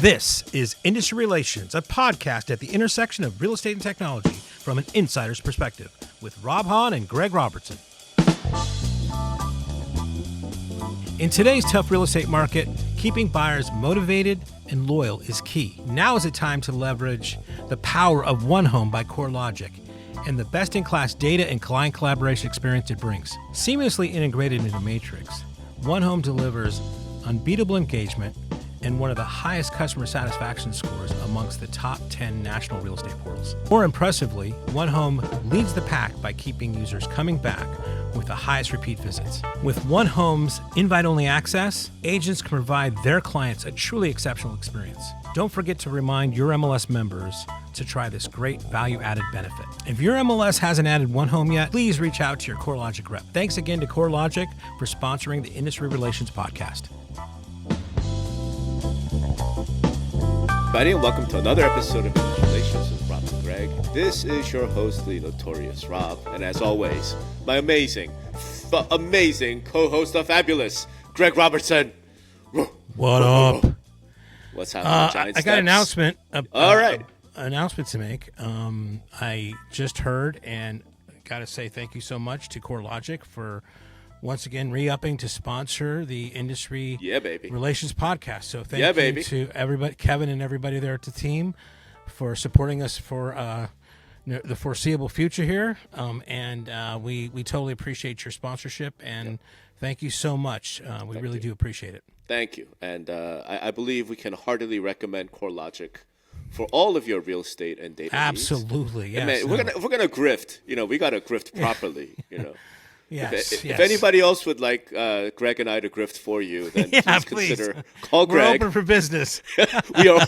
This is Industry Relations, a podcast at the intersection of real estate and technology from an insider's perspective with Rob Hahn and Greg Robertson. In today's tough real estate market, keeping buyers motivated and loyal is key. Now is the time to leverage the power of One Home by CoreLogic and the best-in-class data and client collaboration experience it brings. Seamlessly integrated into Matrix, One Home delivers unbeatable engagement and one of the highest customer satisfaction scores amongst the top 10 national real estate portals. More impressively, One Home leads the pack by keeping users coming back with the highest repeat visits. With One Home's invite-only access, agents can provide their clients a truly exceptional experience. Don't forget to remind your MLS members to try this great value-added benefit. If your MLS hasn't added One Home yet, please reach out to your CoreLogic rep. Thanks again to CoreLogic for sponsoring the Industry Relations podcast. Everybody, and welcome to another episode of Industry Relations with Rob and Greg. This is your host, the notorious Rob, and as always, my amazing co-host of Fabulous, Greg Robertson. What up? What's happening, Giant I got an announcement. All right. Announcement to make. I just heard, and got to say thank you so much to CoreLogic for once again re-upping to sponsor the Industry Relations podcast. So thank you to everybody, Kevin and everybody there at the team, for supporting us for the foreseeable future here. We totally appreciate your sponsorship, and thank you so much. We really do appreciate it. Thank you. And I believe we can heartily recommend CoreLogic for all of your real estate and data Absolutely, needs. yes. And man, if we're gonna grift, we got to grift properly, Yes, if anybody else would like Greg and I to grift for you, then please consider call Greg. We're open for business. We are.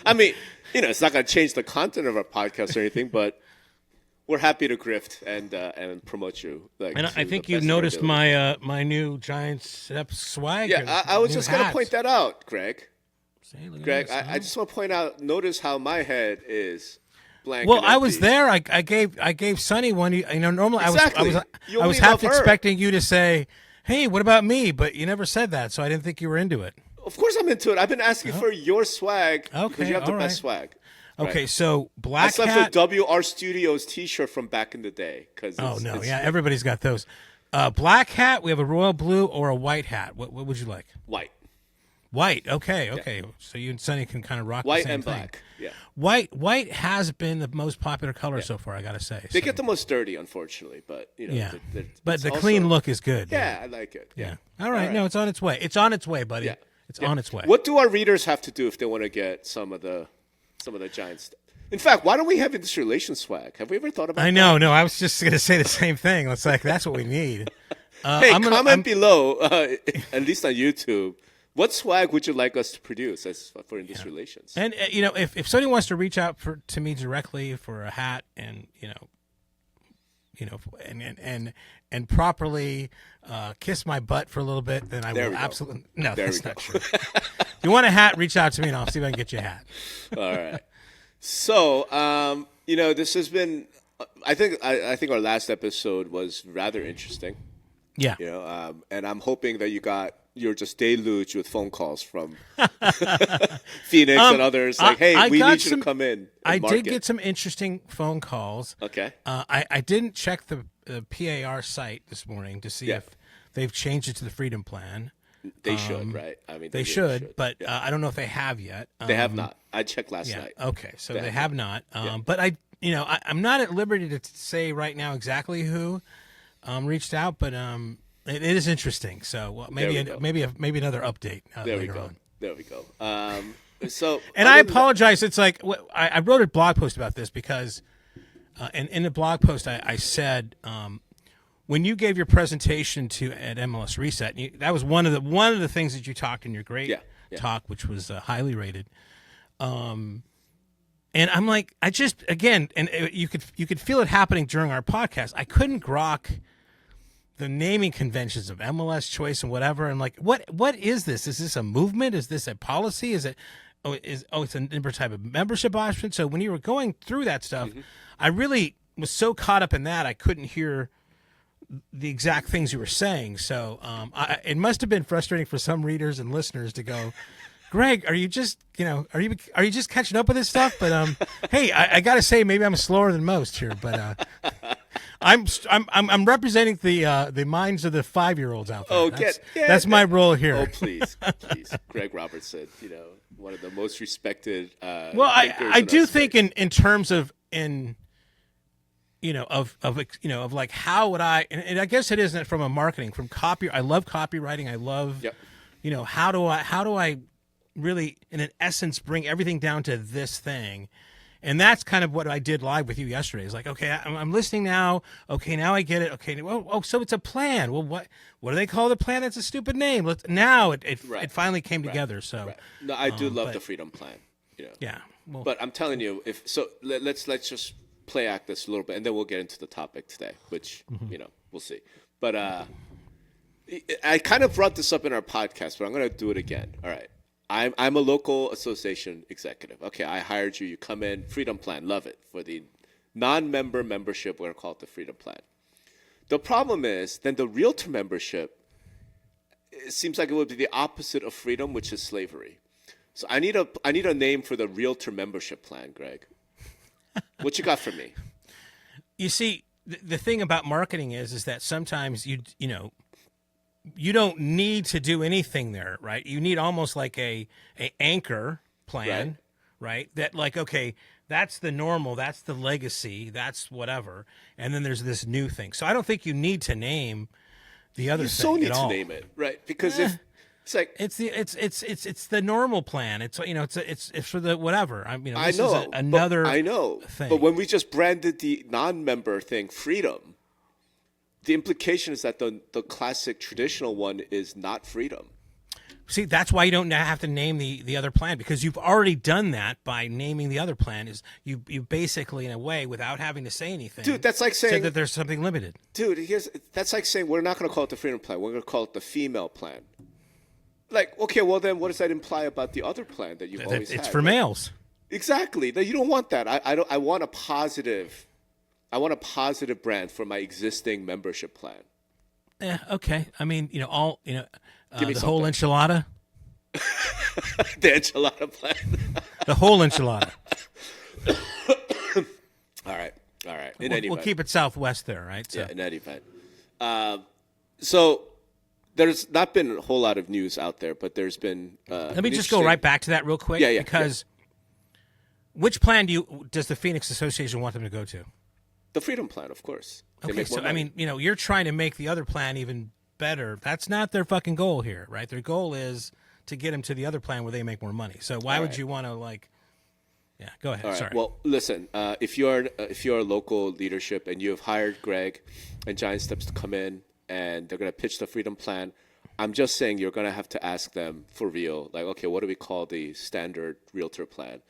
I mean, it's not going to change the content of our podcast or anything, but we're happy to grift and promote you. And I think you noticed my my new Giants swag. Yeah, I was just going to point that out, Greg. Greg, I just want to point out. Notice how my head is. Well, I was there. I gave Sonny one. Normally exactly. I was half expecting you to say, "Hey, what about me?" But you never said that, so I didn't think you were into it. Of course, I'm into it. I've been asking for your swag because you have the best swag. Okay, so Black Hat. I slept with WR Studios T-shirt from back in the day. Everybody's got those. Black hat. We have a royal blue or a white hat. What would you like? White. Okay. Yeah. So you and Sonny can kind of rock white the same and thing. Black. Yeah. White has been the most popular color so far, I got to say. They get the most dirty, unfortunately, but but the clean look is good. Yeah, I like it. Yeah. All right. No, it's on its way. It's on its way, buddy. Yeah. It's on its way. What do our readers have to do if they want to get some of the Giants stuff? In fact, why don't we have Industry Relations swag? Have we ever thought about that? No, I was just going to say the same thing. It's like that's what we need. Comment below, at least on YouTube. What swag would you like us to produce for Industry Relations? And if somebody wants to reach out to me directly for a hat and and properly kiss my butt for a you then I will absolutely. No, that's not true. If you want a hat, reach out to me and I'll see if I can get you a hat. All right. So this has been. I think our last episode was rather interesting. Yeah. And I'm hoping that you're just deluged with phone calls from Phoenix and others like, hey, we need you to come in. I did get some interesting phone calls. Okay. I didn't check the PAR site this morning to see if they've changed it to the Freedom Plan. They should, right? I mean, they should, but I don't know if they have yet. They have not. I checked last night. Okay, so they have not. But I'm not at liberty to say right now exactly who reached out, but it is interesting. So maybe another update later on. There we go. So and I apologize. It's like I wrote a blog post about this because, and in the blog post I said when you gave your presentation at MLS Reset, that was one of the things that you talked in your great talk, which was highly rated. And I'm like, I just again, and you could feel it happening during our podcast. I couldn't grok the naming conventions of MLS choice and whatever. I'm like, what is this? Is this a movement? Is this a policy? Is it? It's a different type of membership option. So when you were going through that stuff, I really was so caught up in that I couldn't hear the exact things you were saying. So it must have been frustrating for some readers and listeners to go, Greg, are you just just catching up with this stuff? But hey, I got to say, maybe I'm slower than most here, but I'm representing the minds of the 5-year-olds out there. Oh, that's my role here. Oh, please. Greg Robertson, one of the most respected. Well, I do think in terms of of like how would I, and I guess it isn't from a marketing, from copy. I love copywriting. I love, how do I really, in an essence, bring everything down to this thing. And that's kind of what I did live with you yesterday. It's like, okay, I'm listening now. Okay, now I get it. Okay, well, so it's a plan. Well, what do they call the plan? That's a stupid name. It finally came together. So no, I do love the freedom plan. Yeah. Well, but I'm telling you, let's just play act this a little bit, and then we'll get into the topic today, which we'll see. But I kind of brought this up in our podcast, but I'm going to do it again. All right. I'm a local association executive. Okay, I hired you. You come in, freedom plan, love it. For the non-member membership, we're going to call it the freedom plan. The problem is, then the realtor membership, it seems like it would be the opposite of freedom, which is slavery. So I need a name for the realtor membership plan, Greg. What you got for me? You see, the thing about marketing is that sometimes you don't need to do anything there, right? You need almost like a anchor plan, right? That like, okay, that's the normal, that's the legacy, that's whatever, and then there's this new thing. So I don't think you need to name the other thing at all. You so need to name it, right? Because if it's like it's the normal plan. It's it's for the whatever. I know another thing. But when we just branded the non-member thing freedom, the implication is that the classic traditional one is not freedom. See, that's why you don't have to name the other plan, because you've already done that by naming the other plan. Is you basically, in a way, without having to say anything, dude, that's like saying that there's something limited. Dude, that's like saying we're not going to call it the freedom plan. We're going to call it the female plan. Like, okay, well then, what does that imply about the other plan that you've always had? It's for males. Exactly. No, you don't want that. I want a positive. I want a positive brand for my existing membership plan. Okay. I mean, the whole enchilada. The enchilada plan. The whole enchilada. All right. We'll keep it Southwest there, right? So. Yeah, in any event. So there's not been a whole lot of news out there, but there's been. Let me just go right back to that real quick. Yeah. Because which plan does the Phoenix Association want them to go to? The freedom plan, of course. Okay, so I mean, you're trying to make the other plan even better. That's not their fucking goal here, right? Their goal is to get them to the other plan where they make more money. So why would you want to Yeah, go ahead. All right. Sorry. Well, listen. If you're a local leadership and you have hired Greg and Giant Steps to come in and they're going to pitch the freedom plan, I'm just saying you're going to have to ask them for real. Like, okay, what do we call the standard realtor plan?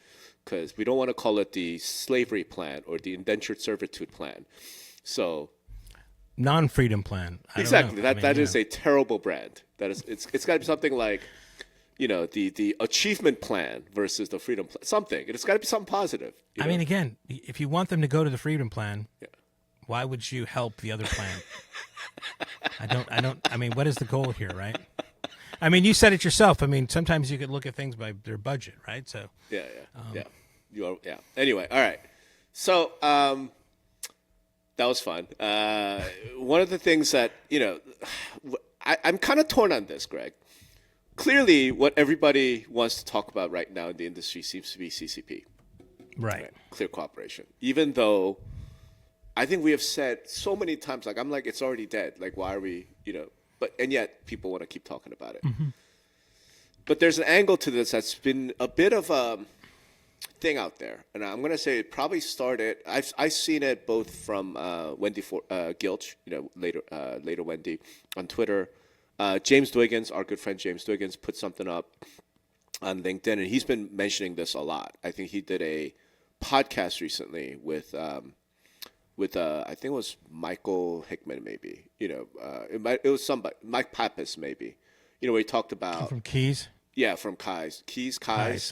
Because we don't want to call it the slavery plan or the indentured servitude plan. So, non-freedom plan. Exactly. That is a terrible brand. That is. It's got to be something like, the achievement plan versus the freedom plan. Something. It's got to be something positive. I mean, again, if you want them to go to the freedom plan, why would you help the other plan? I don't. I mean, what is the goal here, right? I mean, you said it yourself. I mean, sometimes you could look at things by their budget, right? So yeah. You are, yeah. Anyway, all right. So that was fun. One of the things that I'm kind of torn on this, Greg. Clearly, what everybody wants to talk about right now in the industry seems to be CCP, right? Clear cooperation. Even though I think we have said so many times, I'm like, it's already dead. Like, why are we, and yet people want to keep talking about it. Mm-hmm. But there's an angle to this that's been a bit of a thing out there. And I'm going to say it probably started, I've seen it both from Wendy Gilch, later Wendy, on Twitter. James Dwiggins, our good friend James Dwiggins, put something up on LinkedIn, and he's been mentioning this a lot. I think he did a podcast recently with I think it was Michael Hickman, maybe. It was somebody, Mike Pappas, maybe. Where he talked about from Keys. Yeah, from Kai's. Kai's.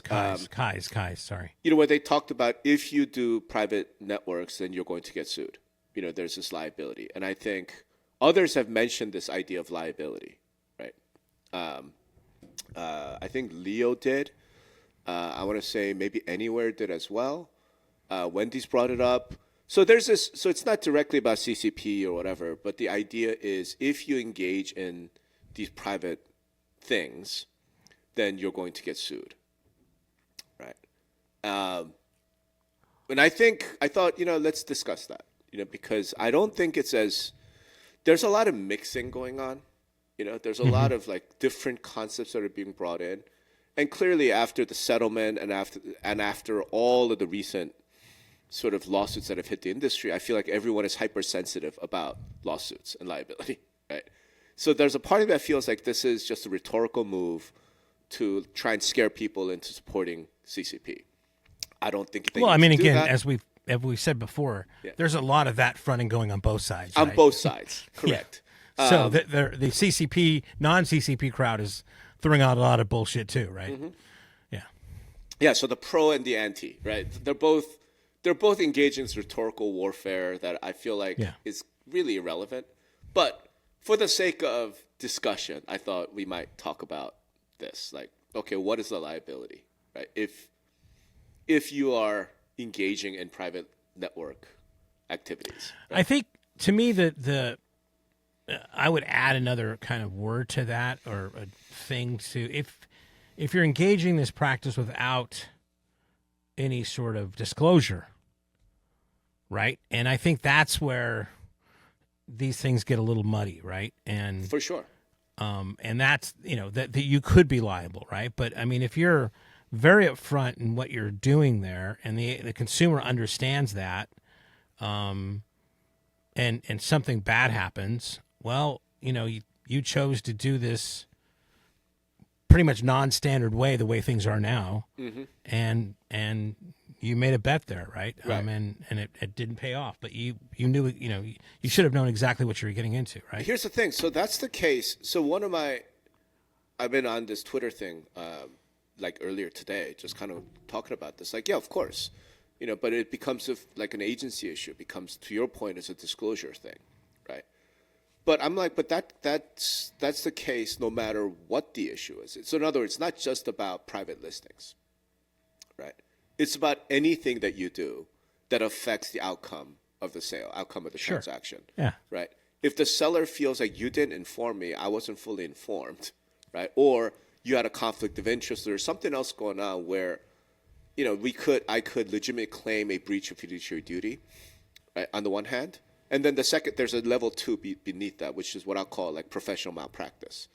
Sorry. Where they talked about if you do private networks, then you're going to get sued. There's this liability, and I think Others have mentioned this idea of liability, right? I think Leo did. I want to say maybe Anywhere did as well. Wendy's brought it up. So there's this. So it's not directly about CCP or whatever, but the idea is if you engage in these private things, then you're going to get sued, right? And I thought, let's discuss that, because I don't think it's as. There's a lot of mixing going on. There's a lot of like different concepts that are being brought in. And clearly after the settlement and after all of the recent sort of lawsuits that have hit the industry, I feel like everyone is hypersensitive about lawsuits and liability, right? So there's a part of me that feels like this is just a rhetorical move to try and scare people into supporting CCP. I don't think they Well, I need mean, to do again, that. as we've said before, there's a lot of that fronting going on both sides. On right? both sides, correct. So the CCP, non-CCP crowd is throwing out a lot of bullshit too, right? Mm-hmm. Yeah. Yeah, so the pro and the anti, right? They're both engaged in this rhetorical warfare that I feel like is really irrelevant. But for the sake of discussion, I thought we might talk about this. Like, okay, what is the liability, right? If you are engaging in private network activities. Right? I think, to me, I would add another kind of word to that, or a thing to, if you're engaging this practice without any sort of disclosure, right? And I think that's where these things get a little muddy, right? And for sure. And that's, that you could be liable, right? But I mean, if you're very upfront in what you're doing there, and the consumer understands that, and something bad happens, well, you chose to do this pretty much non-standard way, the way things are now, and you made a bet there, right? Right. And it didn't pay off, but you knew, you should have known exactly what you were getting into, right? Here's the thing. So that's the case. So I've been on this Twitter thing, like earlier today, just kind of talking about this. Like, yeah, of course, but it becomes like an agency issue. It becomes, to your point, it's a disclosure thing, right? But I'm like, but that's the case no matter what the issue is. So in other words, it's not just about private listings, right? It's about anything that you do that affects the outcome of the sale, outcome of the transaction. Yeah. Right? If the seller feels like you didn't inform me, I wasn't fully informed, right? Or you had a conflict of interest, or something else going on where, I could legitimately claim a breach of fiduciary duty, right, on the one hand. And then the second, there's a level 2 beneath that, which is what I'll call like professional malpractice,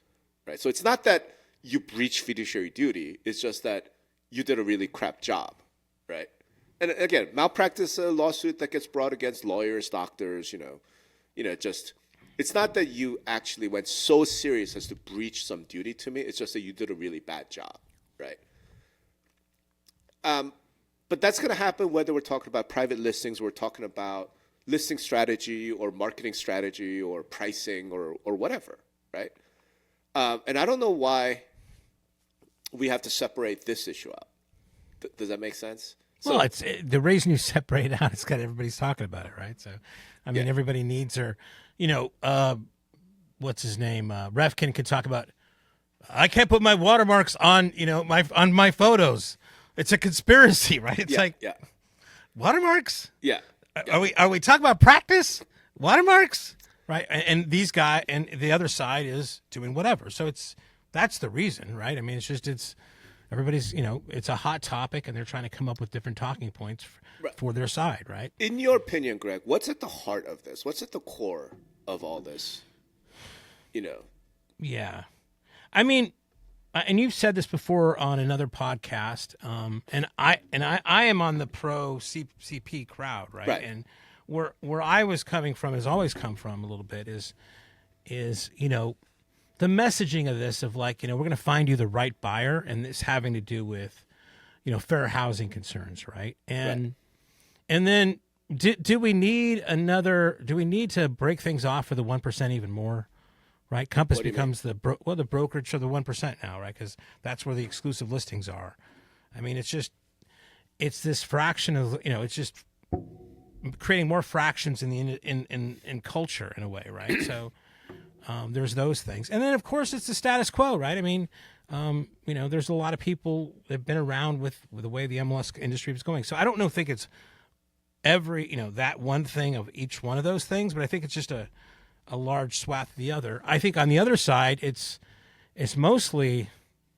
right? So it's not that you breach fiduciary duty. It's just that you did a really crap job, right? And again, malpractice, a lawsuit that gets brought against lawyers, doctors, it's not that you actually went so serious as to breach some duty to me. It's just that you did a really bad job, right? But that's going to happen whether we're talking about private listings, we're talking about listing strategy or marketing strategy or pricing or whatever, right? And I don't know why we have to separate this issue out. Does that make sense? Well, it's the reason you separate it out. It's got everybody's talking about it, right? So, I mean, everybody needs her. What's his name? Refkin can talk about. I can't put my watermarks on, on my photos. It's a conspiracy, right? It's watermarks. Yeah. Are we talking about practice? Watermarks, right? And these guys and the other side is doing whatever. So that's the reason, right? I mean, it's everybody's, it's a hot topic, and they're trying to come up with different talking points for their side, right? In your opinion, Greg, what's at the heart of this? What's at the core of all this? Yeah, I mean, and you've said this before on another podcast, and I am on the pro CP crowd, right? And where I was coming from, has always come from a little bit, is the messaging of this, of like, we're going to find you the right buyer, and this having to do with, fair housing concerns, right? And then do we need to break things off for the 1% even more? Right, Compass becomes the brokerage for the 1% now, right? Because that's where the exclusive listings are. I mean, it's this fraction of, it's just creating more fractions in the in culture in a way, right? So there's those things, and then of course it's the status quo, right? I mean, there's a lot of people that have been around with the way the MLS industry was going. So I don't think it's every that one thing of each one of those things, but I think it's just a large swath of the other. I think on the other side, it's mostly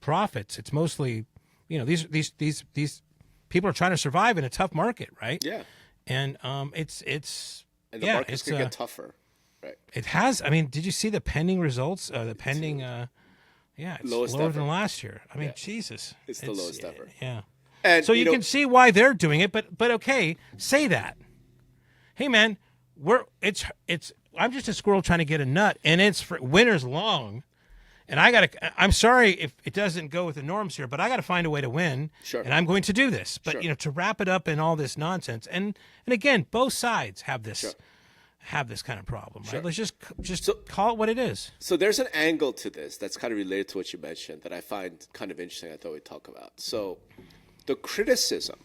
profits. It's mostly these people are trying to survive in a tough market, right? Yeah. And it's and the market's going to get tougher, right? It has. I mean, did you see the pending results? The pending, it's lowest lower ever. than last year. I mean, Jesus, it's the lowest ever. Yeah. And so you can see why they're doing it, but okay, say that. Hey, man, I'm just a squirrel trying to get a nut, and it's for winter's long. And I'm sorry if it doesn't go with the norms here, but I got to find a way to win. Sure. And I'm going to do this. But, Sure. To wrap it up in all this nonsense. And again, both sides have this kind of problem, right? Sure. Let's just call it what it is. So there's an angle to this that's kind of related to what you mentioned that I find kind of interesting. I thought we'd talk about. So the criticism,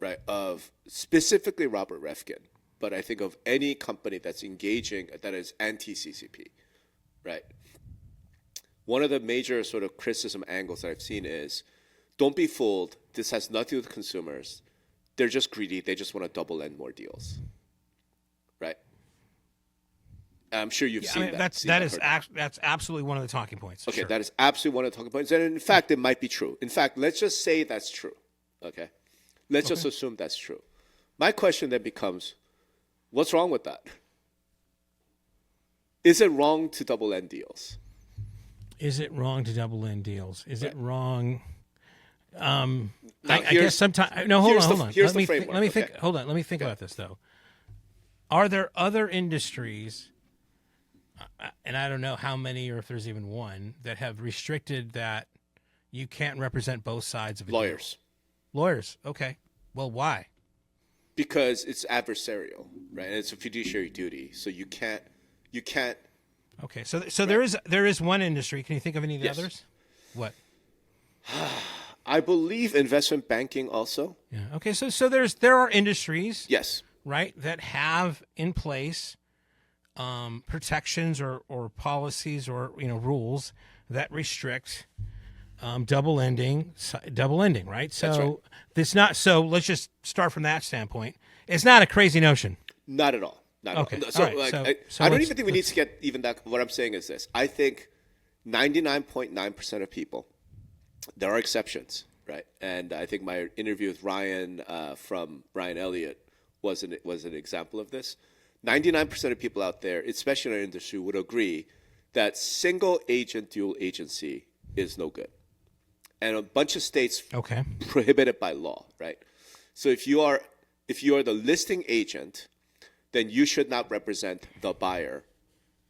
right, of specifically Robert Reffkin, but I think of any company that's engaging, that is anti-CCP, right? One of the major sort of criticism angles that I've seen is, don't be fooled. This has nothing to do with consumers. They're just greedy. They just want to double end more deals, right? I'm sure you've seen that. That's absolutely one of the talking points. Okay, Sure. that is absolutely one of the talking points. And in fact, it might be true. In fact, let's just say that's true. Okay? Let's just assume that's true. My question then becomes, what's wrong with that? Is it wrong to double end deals? Is it wrong to double end deals? Is it wrong? I here's- guess sometimes. No, hold on. here's Let me the framework, Let me okay. think. Hold on. Let me think about this though. Are there other industries, and I don't know how many or if there's even one, that have restricted that you can't represent both sides of a deal? Lawyers. Okay. Well, why? Because it's adversarial, right? And it's a fiduciary duty. So you can't. Okay. So there is one industry. Can you think of any of the Yes. others? What? I believe investment banking also. Yeah. Okay. So there are industries. Yes. Right, that have in place protections or policies or rules that restrict double ending, right? So That's right. It's not. So let's just start from that standpoint. It's not a crazy notion. Not at all. Not Okay. at all. So, All right. So I don't let's- even think we need to get even that. What I'm saying is this. I think 99.9% of people, there are exceptions, right? And I think my interview with Ryan from Ryan Elliott was an example of this. 99% of people out there, especially in our industry, would agree that single agent dual agency is no good. And a bunch of states prohibit it by law, right? So if you are the listing agent, then you should not represent the buyer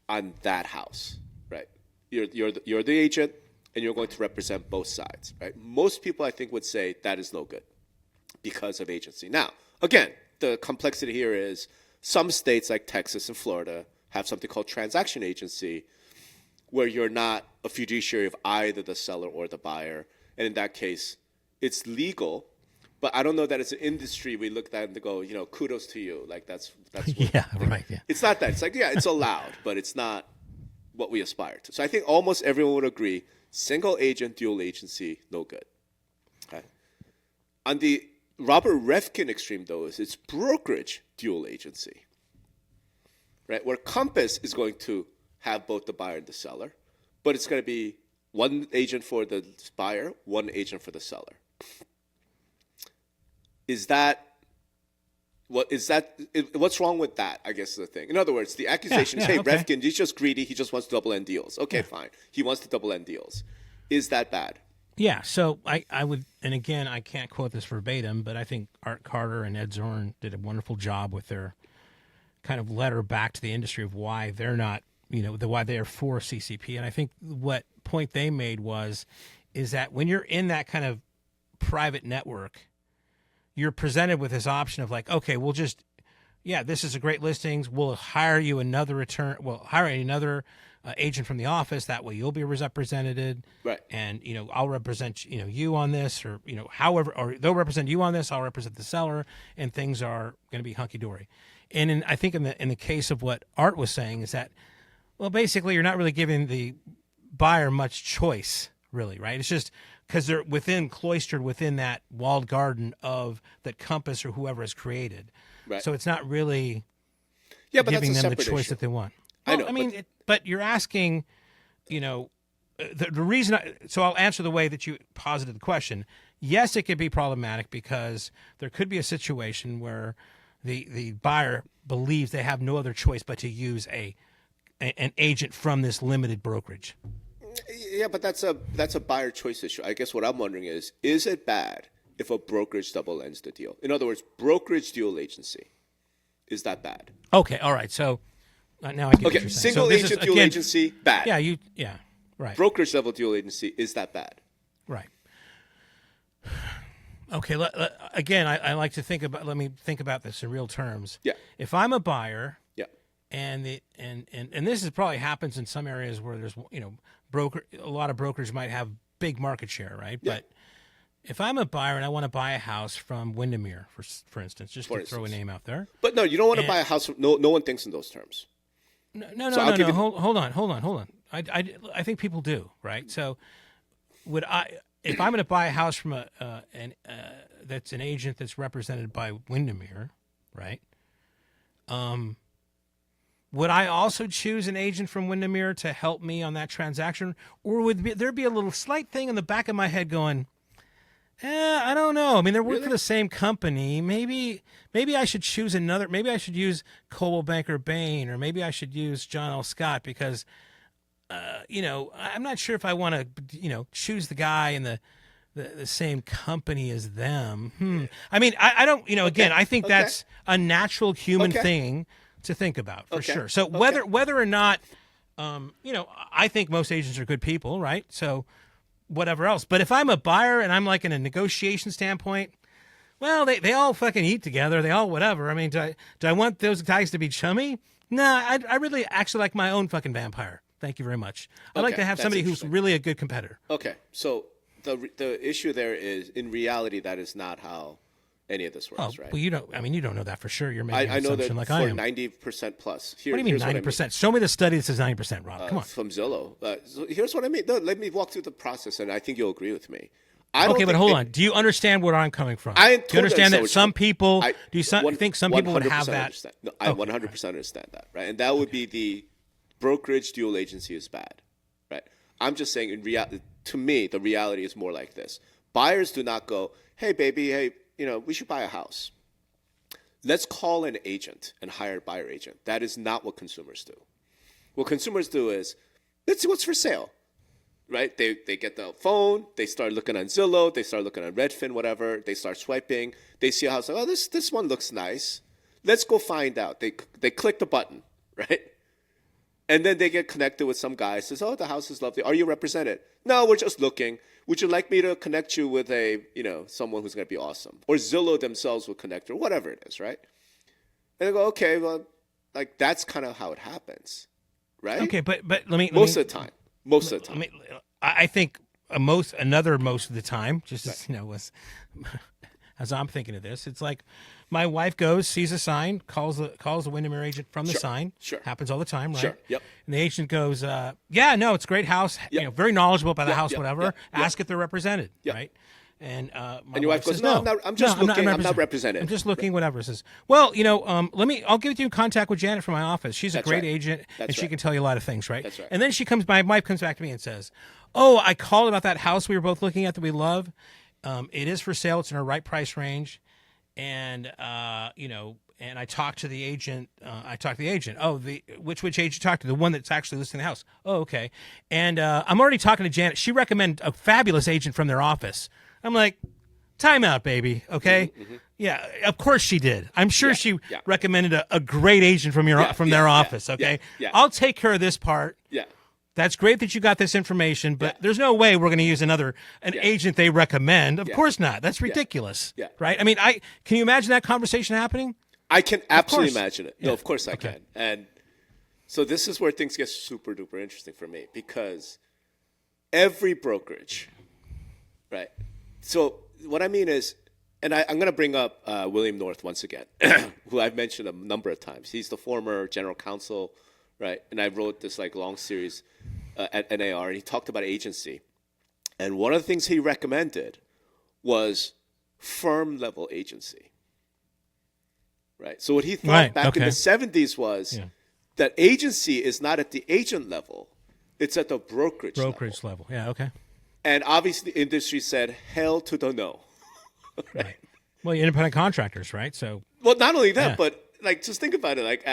on that house, right? You're the agent, and you're going to represent both sides, right? Most people, I think, would say that is no good because of agency. Now, again, the complexity here is some states like Texas and Florida have something called transaction agency, where you're not a fiduciary of either the seller or the buyer. And in that case, it's legal. But I don't know that it's an industry we look at and go, kudos to you. Like that's what, Yeah. Right. Yeah. It's not that. It's like, yeah, it's allowed, but it's not what we aspire to. So I think almost everyone would agree, single agent, dual agency, no good. Okay. On the Robert Reffkin extreme, though, is it's brokerage dual agency, right? Where Compass is going to have both the buyer and the seller, but it's going to be one agent for the buyer, one agent for the seller. What's wrong with that, I guess is the thing. In other words, the accusation is, hey, okay. Reffkin, he's just greedy. He just wants to double end deals. Okay, fine. He wants to double end deals. Is that bad? Yeah, so I would, and again, I can't quote this verbatim, but I think Art Carter and Ed Zorn did a wonderful job with their kind of letter back to the industry of why they're not, why they are for CCP. And I think what point they made is that when you're in that kind of private network, you're presented with this option of like, okay, we'll just, this is a great listings. We'll hire you another agent from the office. That way you'll be represented. Right. And, I'll represent, you on this, or, however, or they'll represent you on this. I'll represent the seller, and things are going to be hunky-dory. And I think in the case of what Art was saying is that, well, basically you're not really giving the buyer much choice, really, right? It's just because they're cloistered within that walled garden of that Compass or whoever has created. Right. So it's not really giving them the choice that they want. Well, I know. But you're asking, the reason. So I'll answer the way that you posited the question. Yes, it could be problematic because there could be a situation where the buyer believes they have no other choice but to use an agent from this limited brokerage. Yeah, but that's a buyer choice issue. I guess what I'm wondering is it bad if a brokerage double ends the deal? In other words, brokerage dual agency. Is that bad? Okay, all right. So now I get what you're saying. Single agent dual agency, bad. Yeah, right. Brokerage level dual agency, is that bad? Right. Okay, again, I like to think about, let me think about this in real terms. Yeah. If I'm a buyer, yeah, and this is probably happens in some areas where there's, a lot of brokers might have big market share, right? Yeah. But if I'm a buyer and I want to buy a house from Windermere, for instance, just to throw a name out there. But no, you don't want to buy a house from, no one thinks in those terms. No. Hold on. I think people do, right? So if I'm going to buy a house from that's an agent that's represented by Windermere, right? Would I also choose an agent from Windermere to help me on that transaction, or would there be a little slight thing in the back of my head going, I don't know. I mean, they're working for the same company. Maybe I should choose another. Maybe I should use Coldwell Banker Bain, or maybe I should use John L. Scott because, I'm not sure if I want to, choose the guy in the same company as them. I mean, I don't. Again, I think that's a natural human thing to think about for sure. So whether or not, I think most agents are good people, right? So. Whatever else. But if I'm a buyer and I'm like in a negotiation standpoint, well, they all fucking eat together. They all whatever. I mean, do I want those guys to be chummy? Nah, I really actually like my own fucking vampire. Thank you very much. I like to have somebody who's really a good competitor. Okay. So the issue there is, in reality, that is not how any of this works, right? Well, you don't know that for sure. You're making an assumption like I am. I know that for 90% plus. What do you mean 90%? Show me the study that says 90%, Rob. Come on. From Zillow. So here's what I mean. No, let me walk through the process, and I think you'll agree with me. But hold on. Do you understand where I'm coming from? Do you understand that some people, think some people would have that? No, I 100% understand that, right? And that would be the brokerage dual agency is bad, right? I'm just saying, in reality, to me, the reality is more like this. Buyers do not go, hey, baby, hey, we should buy a house. Let's call an agent and hire a buyer agent. That is not what consumers do. What consumers do is, let's see what's for sale, right? They get the phone, they start looking on Zillow, they start looking on Redfin, whatever. They start swiping. They see a house, like, oh, this one looks nice. Let's go find out. They click the button, right? And then they get connected with some guy, says, oh, the house is lovely. Are you represented? No, we're just looking. Would you like me to connect you with someone who's going to be awesome? Or Zillow themselves will connect, or whatever it is, right? And they go, okay, well, like, that's kind of how it happens, right? Okay, but most of the time. I think most of the time, just as as I'm thinking of this, it's like my wife goes, sees a sign, calls the Windermere agent from the sign. Sure. Happens all the time, right? Sure. Yep. And the agent goes, it's a great house. Yep. Very knowledgeable about the house, whatever. Yep. Ask if they're represented, yep. right? And my your wife goes, says, no, I'm just looking. I'm not represented. I'm just looking, whatever. Says, well, I'll give you contact with Janet from my office. She's a great agent, and she can tell you a lot of things, right? That's right. And then my wife comes back to me and says, oh, I called about that house we were both looking at that we love. It is for sale. It's in our right price range. And, and I talked to the agent. Oh, which agent you talked to? The one that's actually listing the house. Oh, okay. And I'm already talking to Janet. She recommended a fabulous agent from their office. I'm like, time out, baby. Okay. Mm-hmm. Yeah, of course she did. I'm sure she recommended a great agent from their office. Okay. Yeah. I'll take care of this part. Yeah. That's great that you got this information, but there's no way we're going to use an agent they recommend. Of course not. That's ridiculous. Yeah. Right? I mean, can you imagine that conversation happening? I can absolutely imagine it. No, of course I can. And So this is where things get super duper interesting for me, because every brokerage, right? So what I mean is, and I'm going to bring up William North once again, who I've mentioned a number of times. He's the former general counsel, right? And I wrote this like long series at NAR, and he talked about agency. And one of the things he recommended was firm level agency, right? So what he thought back in the 70s was that agency is not at the agent level, it's at the brokerage level. Yeah, okay. And obviously the industry said, hell to the no. Right. Well, you're independent contractors, right? So, well, not only that, but like, just think about it, like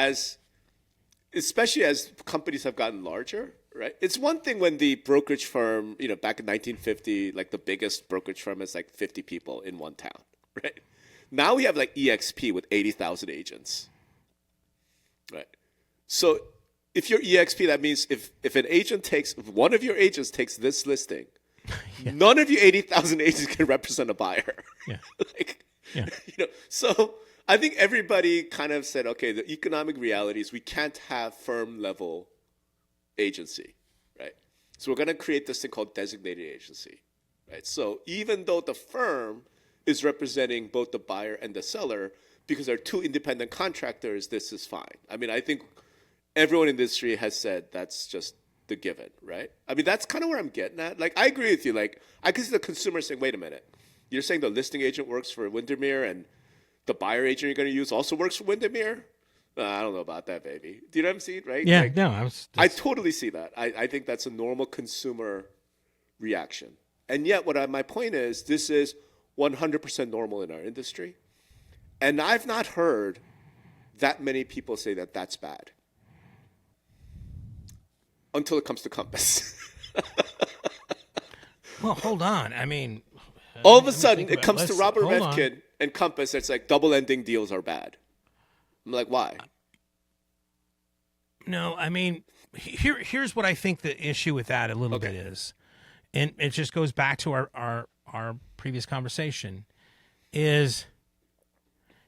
especially as companies have gotten larger, right? It's one thing when the brokerage firm, back in 1950, like the biggest brokerage firm is like 50 people in one town, right? Now we have like EXP with 80,000 agents, right? So if you're EXP, that means if one of your agents takes this listing, none of you 80,000 agents can represent a buyer. Yeah. So I think everybody kind of said, okay, the economic reality is we can't have firm level agency, right? So we're going to create this thing called designated agency, right? So even though the firm is representing both the buyer and the seller, because they're two independent contractors, this is fine. I mean, I think everyone in the industry has said that's just the given, right? I mean, that's kind of where I'm getting at. Like, I agree with you. Like, I can see the consumer saying, wait a minute, you're saying the listing agent works for Windermere and the buyer agent you're going to use also works for Windermere? I don't know about that, baby. Do you know what I'm saying, right? Yeah, like, no. I totally see that. I think that's a normal consumer reaction. And yet, my point is, this is 100% normal in our industry. And I've not heard that many people say that that's bad. Until it comes to Compass. Well, hold on. I mean, all of a sudden, it comes to Robert Revkin and Compass. It's like double-ending deals are bad. I'm like, why? No, I mean, here's what I think the issue with that a little bit is, and it just goes back to our previous conversation, is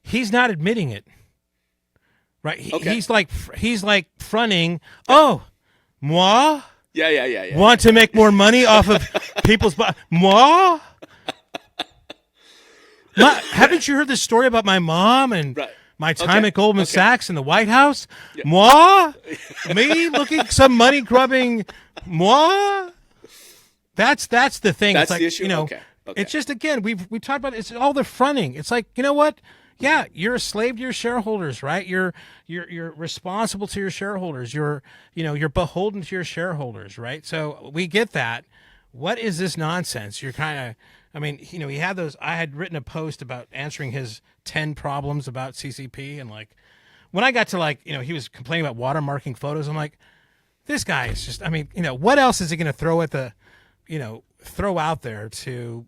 he's not admitting it, right? He's like fronting, moi? Yeah. Want to make more money off of people's moi? Haven't you heard the story about my mom and my time at Goldman Sachs in the White House? Yeah. Moi? Me looking some money grubbing moi? That's the thing. That's it's like, the issue? It's just, again, we talked about it. It's all the fronting. It's like, you know what? Yeah, you're a slave to your shareholders, right? You're responsible to your shareholders. You're beholden to your shareholders, right? So we get that. What is this nonsense? You're kind of, I mean, he had those. I had written a post about answering his 10 problems about CCP, and like when I got to he was complaining about watermarking photos. I'm like, this guy is just. I mean, what else is he going to throw out there to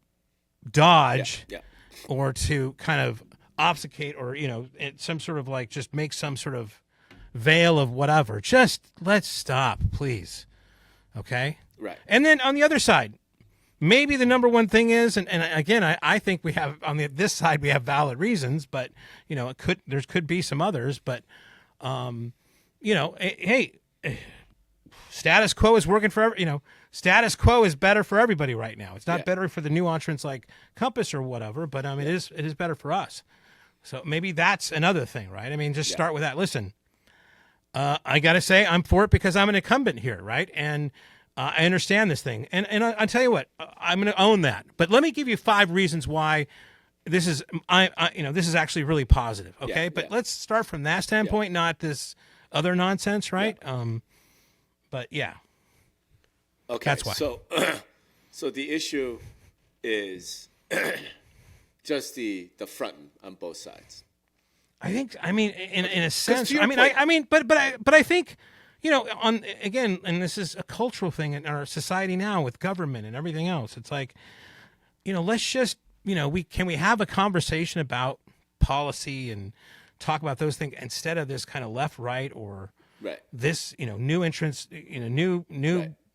dodge or to kind of obfuscate or some sort of just make some sort of veil of whatever. Just let's stop, please. Okay. Right. And then on the other side, maybe the number one thing is, and again, I think we have on this side we have valid reasons, but there could be some others, but hey, status quo is working for status quo is better for everybody right now. It's not better for the new entrants like Compass or whatever, but it is better for us. So maybe that's another thing, right? I mean, just start with that. Listen, I got to say I'm for it because I'm an incumbent here, right? And I understand this thing. And I'll tell you what, I'm going to own that. But let me give you 5 reasons why this is this is actually really positive, okay? But let's start from that standpoint, not this other nonsense, right? But yeah. Okay. That's why. So the issue is just the fronting on both sides. I think. I mean, in a sense. But I think, again, and this is a cultural thing in our society now with government and everything else. It's like, let's just, we have a conversation about policy and talk about those things instead of this kind of left, right, or this, new entrance, new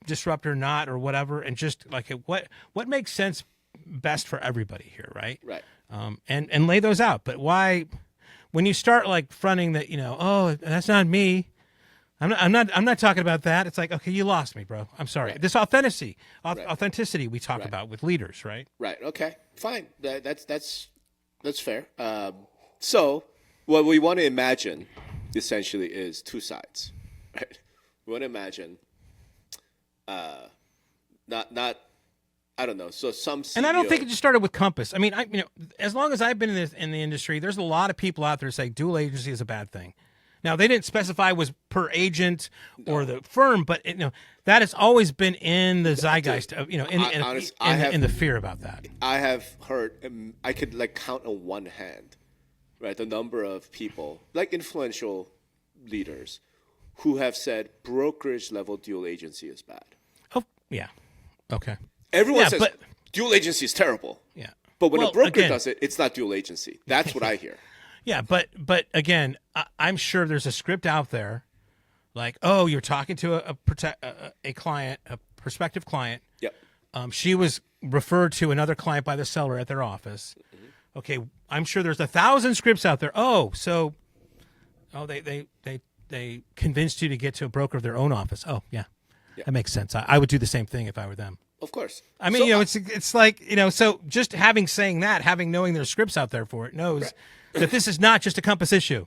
disruptor, not or whatever, and just what makes sense best for everybody here, right? Right. And lay those out. But why, when you start fronting that, that's not me. I'm not talking about that. It's like, okay, you lost me, bro. I'm sorry. Right. This authenticity we talk about with leaders, right? Right. Okay. Fine. That's fair. So what we want to imagine essentially is two sides, right? We want to imagine, not I don't know. So some CEO, and I don't think it just started with Compass. I mean, as long as I've been in the industry, there's a lot of people out there say dual agency is a bad thing. Now, they didn't specify was per agent or the firm, but that has always been in the zeitgeist of, in the fear about that. I have heard, I could like count on one hand, right, the number of people, like influential leaders, who have said brokerage level dual agency is bad. Oh, yeah. Okay. Everyone says dual agency is terrible. Yeah. But when a broker does it, it's not dual agency. That's what I hear. Yeah, but again, I'm sure there's a script out there, like, oh, you're talking to a client, a prospective client. Yep. She was referred to another client by the seller at their office. Mm-hmm. Okay, I'm sure there's 1,000 scripts out there. They convinced you to get to a broker of their own office. Oh, yeah. That makes sense. I would do the same thing if I were them. Of course. I mean, it's like, so just knowing there's scripts out there for it knows that this is not just a Compass issue,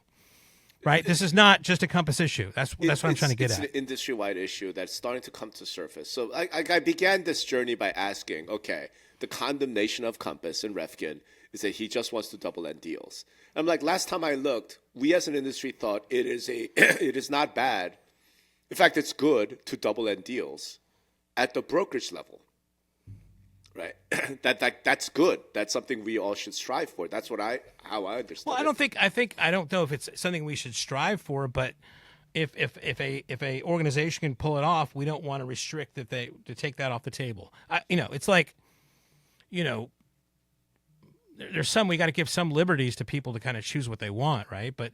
right? This is not just a Compass issue. That's what I'm trying to get at. It's an industry-wide issue that's starting to come to surface. So I began this journey by asking, okay, the condemnation of Compass and Refkin is that he just wants to double-end deals. I'm like, last time I looked, we as an industry thought it is not bad. In fact, it's good to double-end deals at the brokerage level. Right, that's good. That's something we all should strive for. That's how I understand. Well, I don't know if it's something we should strive for, but if a organization can pull it off, we don't want to restrict to take that off the table. It's like, there's we got to give some liberties to people to kind of choose what they want, right? But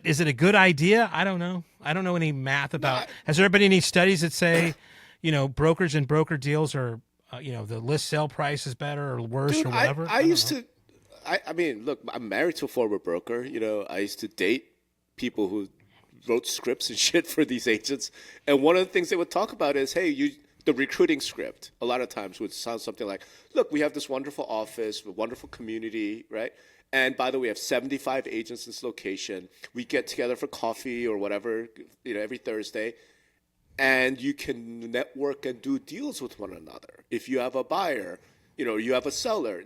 is it a good idea? I don't know. I don't know any math about. Has there been any studies that say, brokerage and broker deals are the list sale price is better or worse or whatever? I mean, look, I'm married to a former broker. I used to date people who wrote scripts and shit for these agents. And one of the things they would talk about is, hey, the recruiting script a lot of times would sound something like, look, we have this wonderful office, a wonderful community, right? And by the way, we have 75 agents in this location. We get together for coffee or whatever, every Thursday. And you can network and do deals with one another. If you have a buyer, you have a seller,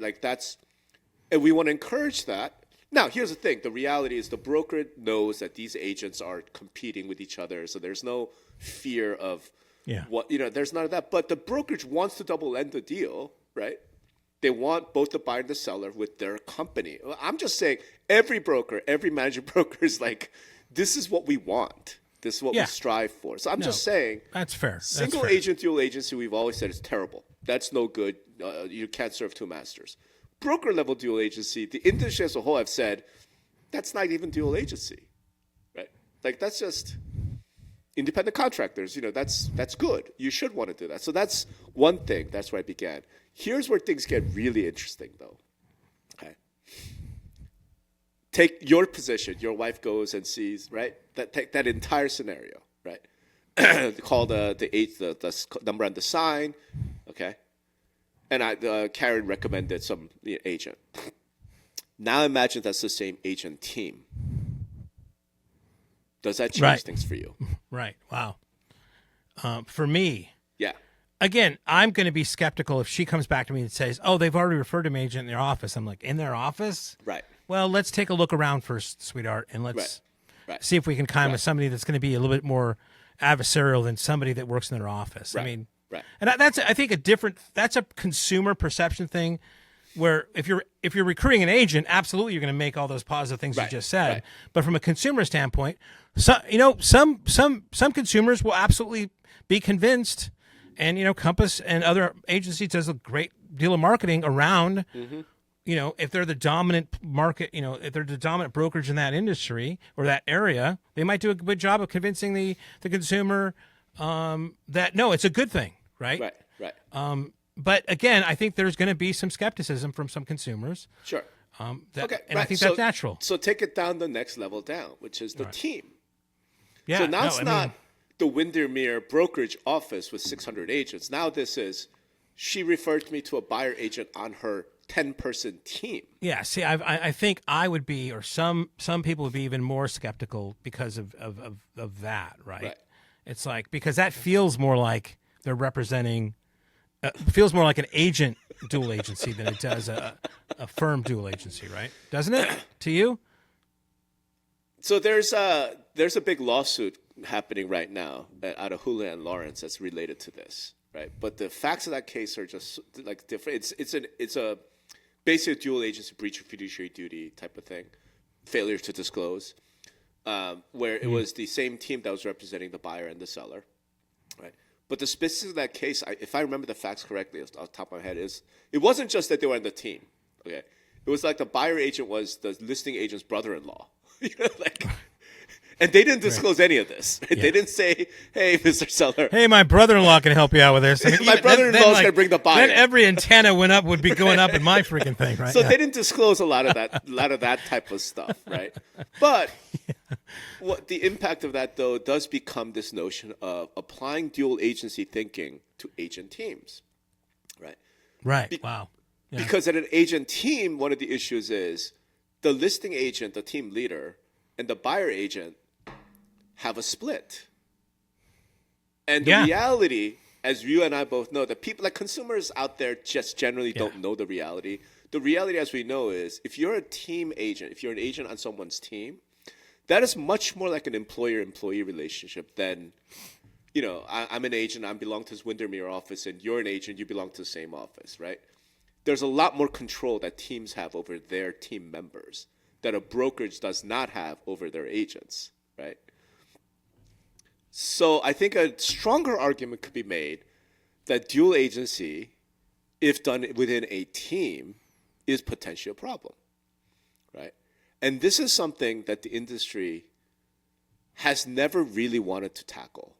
and we want to encourage that. Now, here's the thing. The reality is the broker knows that these agents are competing with each other. So there's no fear of there's none of that. But the brokerage wants to double end the deal, right? They want both the buyer and the seller with their company. I'm just saying every broker, every managing broker is like, this is what we want. This is what we strive for. So I'm just saying. That's fair. Single agent, dual agency, we've always said is terrible. That's no good. You can't serve two masters. Broker level dual agency, the industry as a whole have said, that's not even dual agency, right? Like that's just independent contractors. That's good. You should want to do that. So that's one thing. That's where I began. Here's where things get really interesting, though. Okay. Take your position. Your wife goes and sees, right? That entire scenario, right? Call the number on the sign, okay? And Karen recommended some agent. Now imagine that's the same agent team. Does that change things for you? Right. Wow. For me, yeah. Again, I'm going to be skeptical if she comes back to me and says, "Oh, they've already referred to an agent in their office." I'm like, "In their office?" Right. Well, let's take a look around first, sweetheart, and let's see if we can with somebody that's going to be a little bit more adversarial than somebody that works in their office. Right. I mean, and that's I think that's a consumer perception thing. Where if you're recruiting an agent, absolutely you're going to make all those positive things you just said. Right. But from a consumer standpoint, some consumers will absolutely be convinced, and Compass and other agencies does a great deal of marketing around. Mm-hmm. If they're the dominant market, if they're the dominant brokerage in that industry or that area, they might do a good job of convincing the consumer that no, it's a good thing, right? Right. But again, I think there's going to be some skepticism from some consumers. Sure. I think that's natural. So take it down the next level down, which is the team. Yeah. So now the Windermere brokerage office with 600 agents. Now this is, she referred me to a buyer agent on her 10-person team. Yeah, see, I think I would be, or some people would be even more skeptical because of that, right? It's like, because that feels more like they're representing, feels more like an agent dual agency than it does a firm dual agency, right? Doesn't it, to you? So there's a big lawsuit happening right now out of Hula and Lawrence that's related to this, right? But the facts of that case are just like different. It's a basic dual agency breach of fiduciary duty type of thing, failure to disclose, where it was the same team that was representing the buyer and the seller, right? But the specifics of that case, if I remember the facts correctly, off the top of my head, is it wasn't just that they were on the team, okay? It was like the buyer agent was the listing agent's brother-in-law, and they didn't disclose any of this. Right? Yeah. They didn't say, "Hey, Mr. Seller, hey, my brother-in-law can help you out with this." I mean, my brother-in-law is going to bring the buyer. Then every antenna would be going up in my freaking thing, right? So they didn't disclose a lot of that type of stuff, right? But what the impact of that, though, does become this notion of applying dual agency thinking to agent teams, right? Right. Wow. Yeah. Because at an agent team, one of the issues is the listing agent, the team leader, and the buyer agent have a split. And the reality, as you and I both know, that people, like consumers out there just generally don't know the reality. The reality, as we know, is if you're a team agent, if you're an agent on someone's team, that is much more like an employer-employee relationship than, I'm an agent, I belong to this Windermere office, and you're an agent, you belong to the same office, right? There's a lot more control that teams have over their team members that a brokerage does not have over their agents, right? So I think a stronger argument could be made that dual agency, if done within a team, is potentially a problem, right? And this is something that the industry has never really wanted to tackle.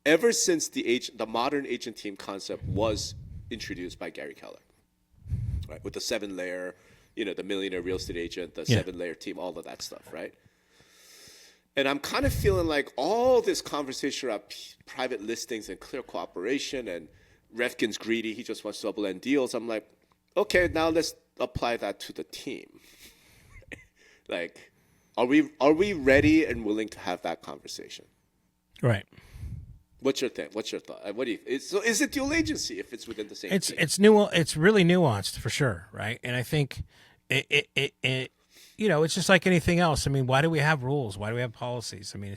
Ever since the modern agent team concept was introduced by Gary Keller, right? With the 7-layer, the millionaire real estate agent, the 7-layer team, all of that stuff, right? And I'm kind of feeling like all this conversation about private listings and clear cooperation and Refkin's greedy, he just wants to double-end deals. I'm like, okay, now let's apply that to the team. Like, are we ready and willing to have that conversation? Right. What's your thing? What's your thought? What do you? So is it dual agency if it's within the same? It's really nuanced for sure, right? And I think it it's just like anything else. I mean, why do we have rules? Why do we have policies? I mean,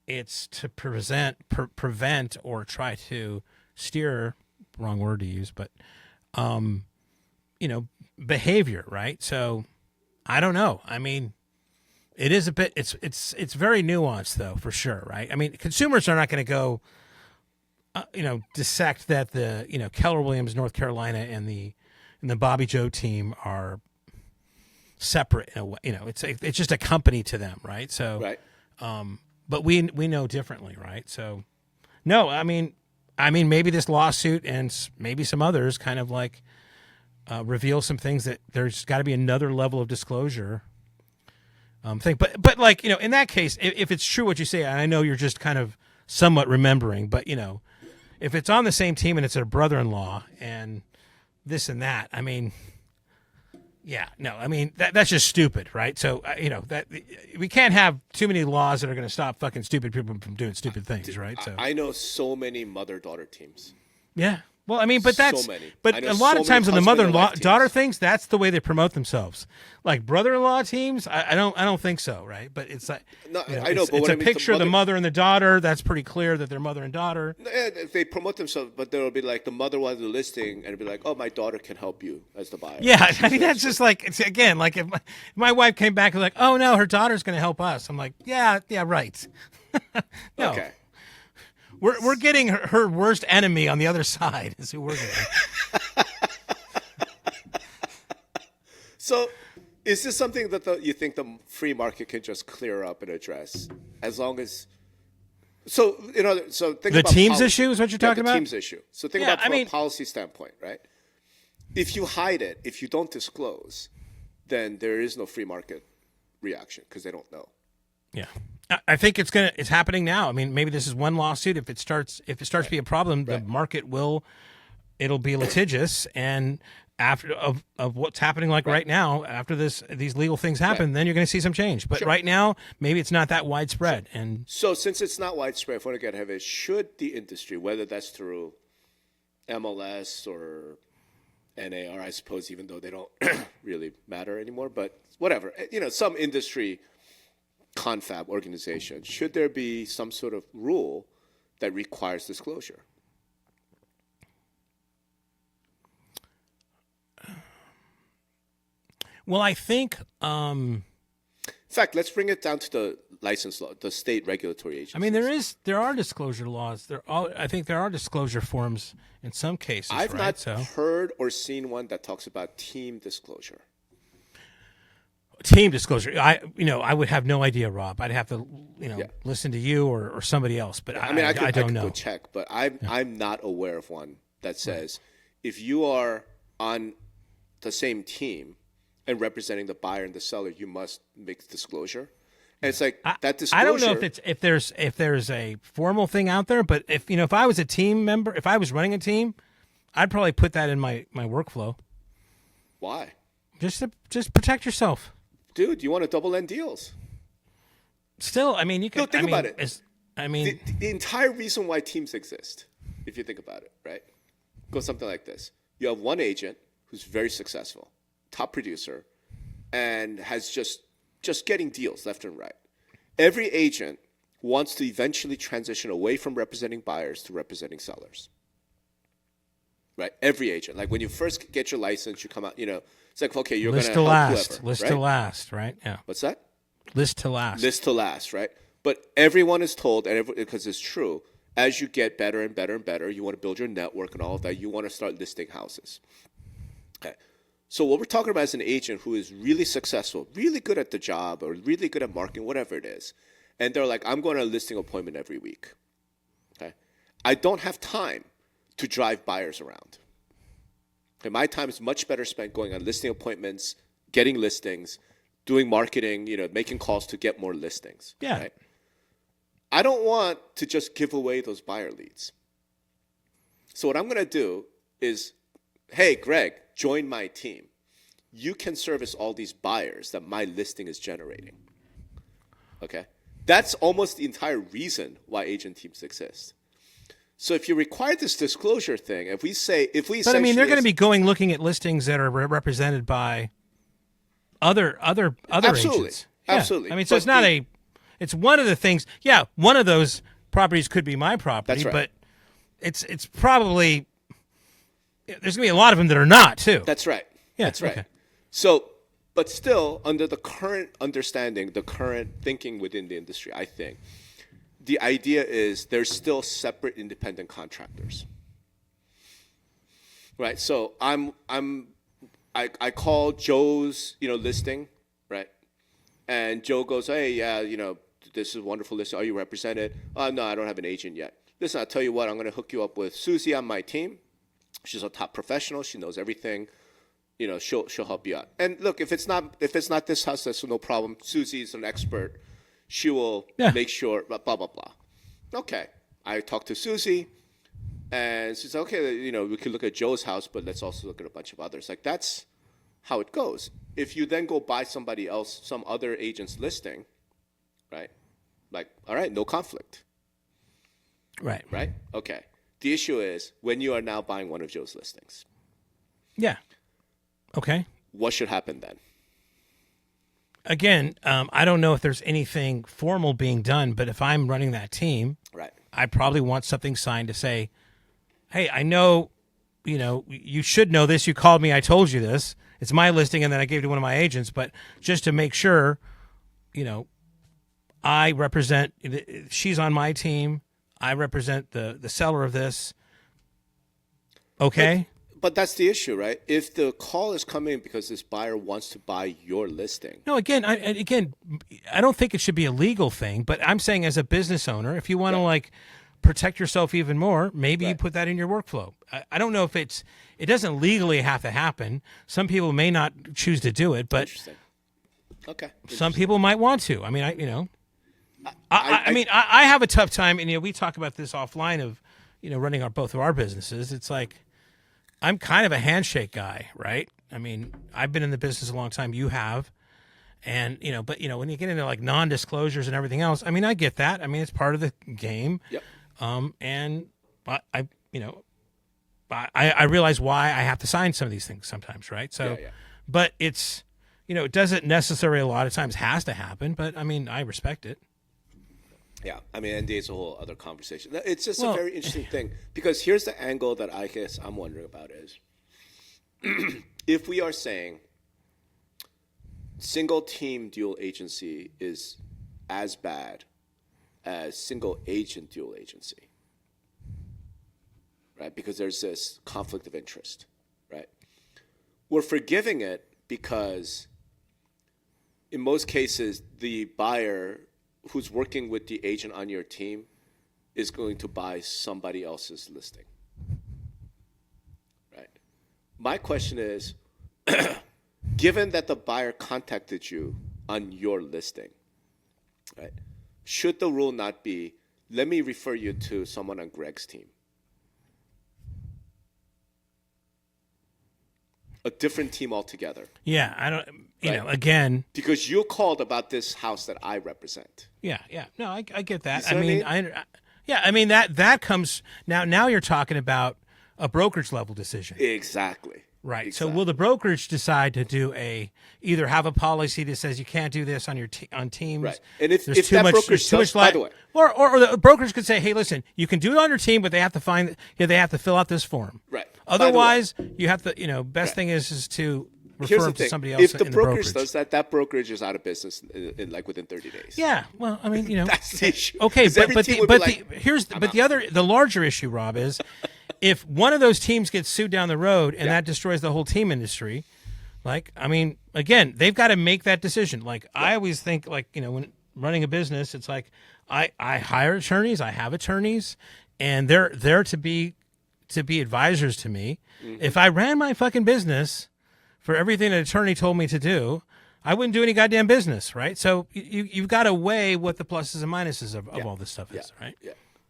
it's to prevent or try to steer. Wrong word to use, but behavior, right? So I don't know. I mean, it is a bit. It's very nuanced, though, for sure, right? I mean, consumers are not going to go, dissect that the Keller Williams, North Carolina, and the Bobby Joe team are separate in a way. It's just a company to them, right? So, right. But we know differently, right? So, no, I mean, maybe this lawsuit and maybe some others kind of like reveal some things that there's got to be another level of disclosure. Thing, but like in that case, if it's true what you say, I know you're just kind of somewhat remembering, but if it's on the same team and it's their brother-in-law and this and that, I mean, that's just stupid, right? So that we can't have too many laws that are going to stop fucking stupid people from doing stupid things, right? So I know so many mother-daughter teams. Yeah. Well, I mean, but that's so many. But a lot of times on the mother-in-law daughter things, that's the way they promote themselves. Like brother-in-law teams, I don't think so, right? But it's like I know, but it's a picture of the mother and the daughter. That's pretty clear that they're mother and daughter. They promote themselves, but there'll be like the mother was the listing, and it'll be like, "Oh, my daughter can help you as the buyer." Yeah, I mean that's just like it's again like if my wife came back and was like, "Oh no, her daughter's going to help us." I'm like, "Yeah, right." No. Okay. We're getting her worst enemy on the other side is who we're getting. So, is this something that you think the free market can just clear up and address, as long as? So think the about teams policy. issue is what you're talking about. The teams issue. So think about from a policy standpoint, right? If you hide it, if you don't disclose, then there is no free market reaction because they don't know. Yeah. I think it's happening now. I mean, maybe this is one lawsuit. If it starts to be a problem, the market it'll be litigious, and after of what's happening right now, after these legal things happen, then you're going to see some change. But right now, maybe it's not that widespread. And so since it's not widespread, if I want to get ahead of it, should the industry, whether that's through MLS or NAR, I suppose, even though they don't really matter anymore, but whatever, some industry confab organization, should there be some sort of rule that requires disclosure? Well, I think. In fact, let's bring it down to the license law, the state regulatory agencies. I mean, there are disclosure laws. I think there are disclosure forms in some cases. I've not heard or seen one that talks about team disclosure. Team disclosure. I would have no idea, Rob. I'd have to, listen to you or somebody else. But I don't know. Go check, but I'm not aware of one that says if you are on the same team and representing the buyer and the seller, you must make disclosure. And it's like that disclosure. I don't know if there's a formal thing out there, but if I was a team member, if I was running a team, I'd probably put that in my workflow. Why? Just protect yourself. Dude, you want to double end deals. Still, I mean, you can think about it. The entire reason why teams exist, if you think about it, right? Goes something like this. You have one agent who's very successful, top producer, and has just getting deals left and right. Every agent wants to eventually transition away from representing buyers to representing sellers. Right? Every agent. Like when you first get your license, you come out, it's like, okay, you're going to help whoever. List to last, right? Yeah. What's that? List to last. List to last, right? But everyone is told, because it's true, as you get better and better and better, you want to build your network and all of that, you want to start listing houses. Okay. So what we're talking about is an agent who is really successful, really good at the job, or really good at marketing, whatever it is. And they're like, I'm going to a listing appointment every week. Okay. I don't have time to drive buyers around. Okay, my time is much better spent going on listing appointments, getting listings, doing marketing, making calls to get more listings. Yeah. Right? I don't want to just give away those buyer leads. So what I'm going to do is, hey, Greg, join my team. You can service all these buyers that my listing is generating. Okay? That's almost the entire reason why agent teams exist. So if you require this disclosure thing, if we but I mean, they're going to be looking at listings that are represented by other agents. Yeah. Absolutely. I mean, so it's one of the things. Yeah, one of those properties could be my property, That's right. but it's probably there's going to be a lot of them that are not too. That's right. Yeah, that's right. Okay. So, but still, under the current understanding, the current thinking within the industry, I think the idea is there's still separate independent contractors, right? So I call Joe's listing, right? And Joe goes, hey, yeah, this is a wonderful listing. Are you represented? No, I don't have an agent yet. Listen, I'll tell you what, I'm going to hook you up with Susie on my team. She's a top professional. She knows everything. She'll help you out. And look, if it's not this house, that's no problem. Susie's an expert. She will make sure, blah, blah, blah. Okay. I talked to Susie, and she said, okay, we could look at Joe's house, but let's also look at a bunch of others. Like, that's how it goes. If you then go buy somebody else, some other agent's listing, right? Like, all right, no conflict. Right. Right? Okay. The issue is when you are now buying one of Joe's listings. Yeah. Okay. What should happen then? Again, I don't know if there's anything formal being done, but if I'm running that team, right, I probably want something signed to say, hey, I know, you should know this. You called me. I told you this. It's my listing, and then I gave it to one of my agents. But just to make sure, I represent, she's on my team. I represent the seller of this. Okay? But that's the issue, right? If the call is coming because this buyer wants to buy your listing. No, again, I don't think it should be a legal thing, but I'm saying as a business owner, if you want to protect yourself even more, maybe you put that in your workflow. I don't know if it doesn't legally have to happen. Some people may not choose to do it, but Interesting. Okay. Some people might want to. I mean, I mean, I have a tough time, and we talk about this offline of, running both of our businesses. It's like I'm kind of a handshake guy, right? I mean, I've been in the business a long time. You have, and but when you get into like non-disclosures and everything else, I mean, I get that. I mean, it's part of the game. Yep. And I realize why I have to sign some of these things sometimes, right? So, but it's it doesn't necessarily a lot of times has to happen, but I mean, I respect it. Yeah, I mean, NDA is a whole other conversation. It's just a very interesting thing, because here's the angle that I guess I'm wondering about is if we are saying single team dual agency is as bad as single agent dual agency, right? Because there's this conflict of interest, right? We're forgiving it because in most cases, the buyer who's working with the agent on your team is going to buy somebody else's listing, right? My question is, given that the buyer contacted you on your listing, right, should the rule not be, let me refer you to someone on Greg's team? A different team altogether. Yeah, I don't, again. Because you called about this house that I represent. Yeah. No, I get that. You see what I mean, that comes, now you're talking about a brokerage level decision. Exactly. Right. Exactly. So will the brokerage decide to do either have a policy that says you can't do this on on teams? Right. And if there's that brokerage does, by the way, or the brokerage could say, hey, listen, you can do it on your team, but they have to they have to fill out this form. Right. Otherwise, you have to, best thing is to refer them to somebody else. If the in brokerage the does that brokerage is out of business in like within 30 days. Yeah. Well, I mean, that's the issue. Okay, but the larger issue, Rob, is if one of those teams gets sued down the road and that destroys the whole team industry, like, I mean, again, they've got to make that decision. Like, I always think, like, when running a business, it's like I hire attorneys, I have attorneys, and they're there to be advisors to me. Mm-hmm. If I ran my fucking business for everything an attorney told me to do, I wouldn't do any goddamn business, right? So you've got to weigh what the pluses and minuses of all this stuff is, right?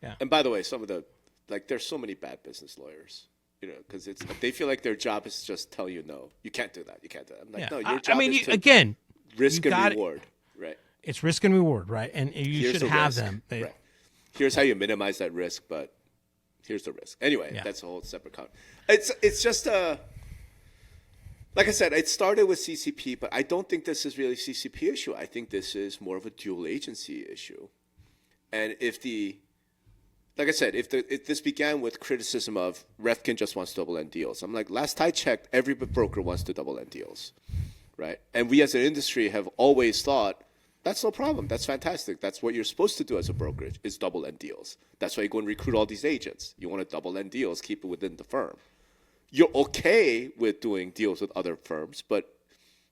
Yeah. And by the way, some of the, like, there's so many bad business lawyers, because they feel like their job is to just tell you, no, you can't do that. You can't do that. I'm like, no, your job is to risk and reward, right? It's risk and reward, right? And you should have them. Right. Here's how you minimize that risk, but here's the risk. Anyway, that's a whole separate It's just like I said, it started with CCP, but I don't think this is really a CCP issue. I think this is more of a dual agency issue. And if this began with criticism of Refkin just wants double end deals. I'm like, last I checked, every broker wants to double end deals, right? And we as an industry have always thought, that's no problem. That's fantastic. That's what you're supposed to do as a brokerage, is double end deals. That's why you go and recruit all these agents. You want to double end deals, keep it within the firm. You're okay with doing deals with other firms, but